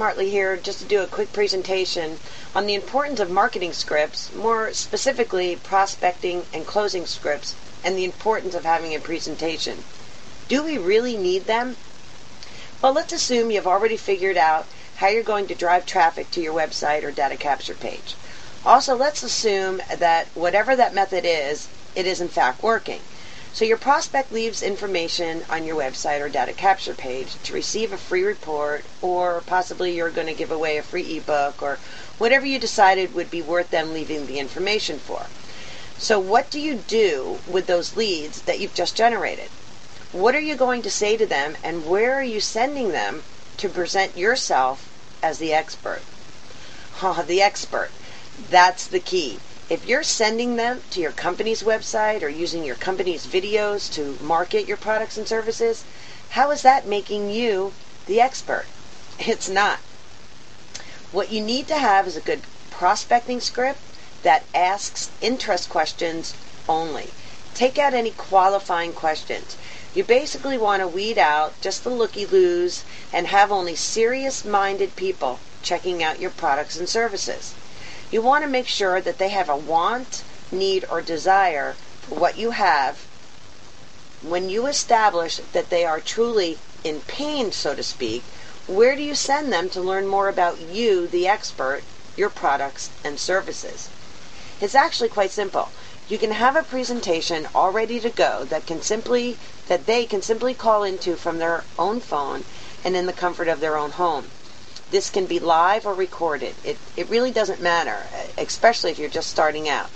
Hartley here just to do a quick presentation on the importance of marketing scripts, more specifically prospecting and closing scripts, and the importance of having a presentation. Do we really need them? Well, let's assume you've already figured out how you're going to drive traffic to your website or data capture page. Also, let's assume that whatever that method is, it is in fact working. So your prospect leaves information on your website or data capture page to receive a free report, or possibly you're going to give away a free ebook, or whatever you decided would be worth them leaving the information for. So what do you do with those leads that you've just generated? What are you going to say to them, and where are you sending them to present yourself as the expert? The expert. That's the key. If you're sending them to your company's website or using your company's videos to market your products and services, how is that making you the expert? It's not. What you need to have is a good prospecting script that asks interest questions only. Take out any qualifying questions. You basically want to weed out just the looky-loos and have only serious-minded people checking out your products and services. You want to make sure that they have a want, need, or desire for what you have. When you establish that they are truly in pain, so to speak, where do you send them to learn more about you, the expert, your products and services? It's actually quite simple. You can have a presentation all ready to go that they can simply call into from their own phone and in the comfort of their own home. This can be live or recorded. It really doesn't matter, especially if you're just starting out.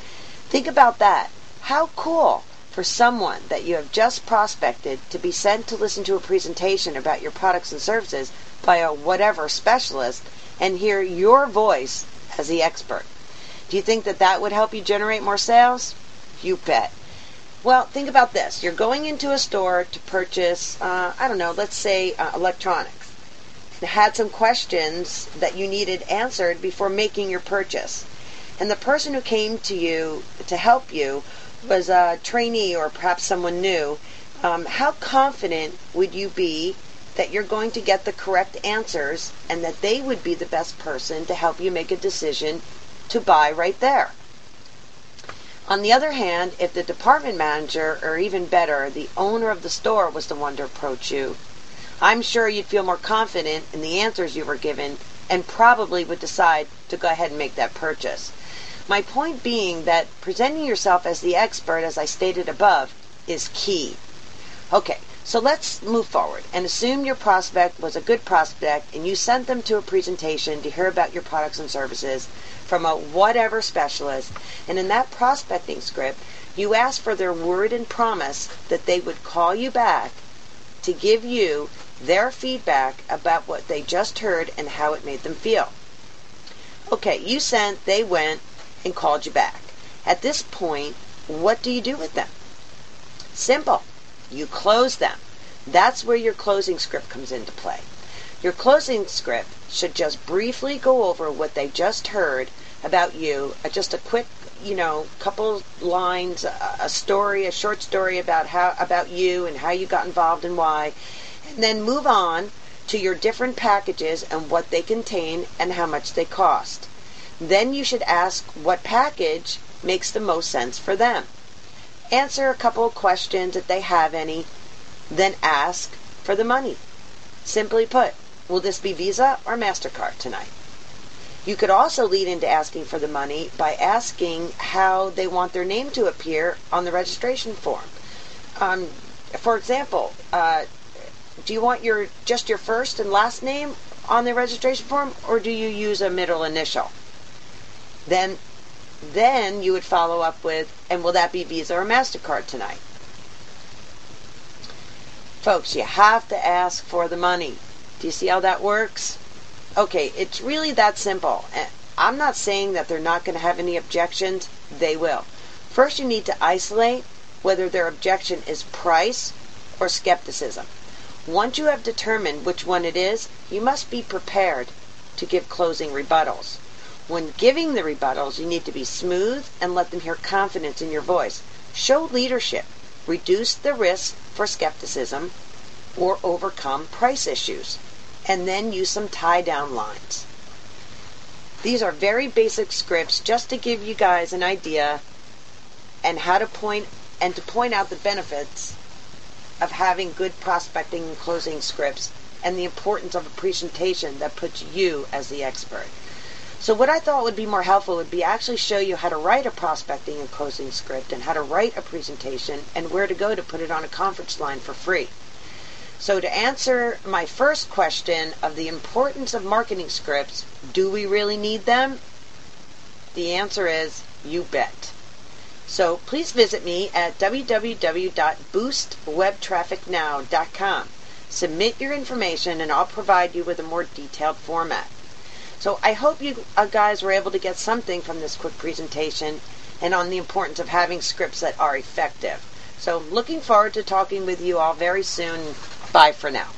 Think about that. How cool for someone that you have just prospected to be sent to listen to a presentation about your products and services by a whatever specialist and hear your voice as the expert. Do you think that would help you generate more sales? You bet. Well, think about this. You're going into a store to purchase, let's say electronics. Had some questions that you needed answered before making your purchase. And the person who came to you to help you was a trainee or perhaps someone new. How confident would you be that you're going to get the correct answers and that they would be the best person to help you make a decision to buy right there? On the other hand, if the department manager, or even better, the owner of the store was the one to approach you, I'm sure you'd feel more confident in the answers you were given and probably would decide to go ahead and make that purchase. My point being that presenting yourself as the expert, as I stated above, is key. Okay, so let's move forward and assume your prospect was a good prospect and you sent them to a presentation to hear about your products and services from a whatever specialist, and in that prospecting script, you asked for their word and promise that they would call you back to give you their feedback about what they just heard and how it made them feel. Okay, you sent, they went, and called you back. At this point, what do you do with them? Simple. You close them. That's where your closing script comes into play. Your closing script should just briefly go over what they just heard about you, just a quick couple lines, a short story about you and how you got involved and why, and then move on to your different packages and what they contain and how much they cost. Then you should ask what package makes the most sense for them. Answer a couple of questions if they have any, then ask for the money. Simply put, will this be Visa or MasterCard tonight? You could also lead into asking for the money by asking how they want their name to appear on the registration form. For example, do you want just your first and last name on the registration form, or do you use a middle initial? Then you would follow up with, and will that be Visa or MasterCard tonight? Folks, you have to ask for the money. Do you see how that works? Okay, it's really that simple. I'm not saying that they're not going to have any objections. They will. First, you need to isolate whether their objection is price or skepticism. Once you have determined which one it is, you must be prepared to give closing rebuttals. When giving the rebuttals, you need to be smooth and let them hear confidence in your voice. Show leadership. Reduce the risk for skepticism or overcome price issues. and then use some tie-down lines. These are very basic scripts just to give you guys an idea and how to point out the benefits of having good prospecting and closing scripts and the importance of a presentation that puts you as the expert. So what I thought would be more helpful would be actually show you how to write a prospecting and closing script and how to write a presentation and where to go to put it on a conference line for free. So to answer my first question of the importance of marketing scripts, do we really need them? The answer is, you bet. So please visit me at www.boostwebtrafficnow.com. Submit your information and I'll provide you with a more detailed format. So I hope you guys were able to get something from this quick presentation and on the importance of having scripts that are effective. So looking forward to talking with you all very soon. Bye for now.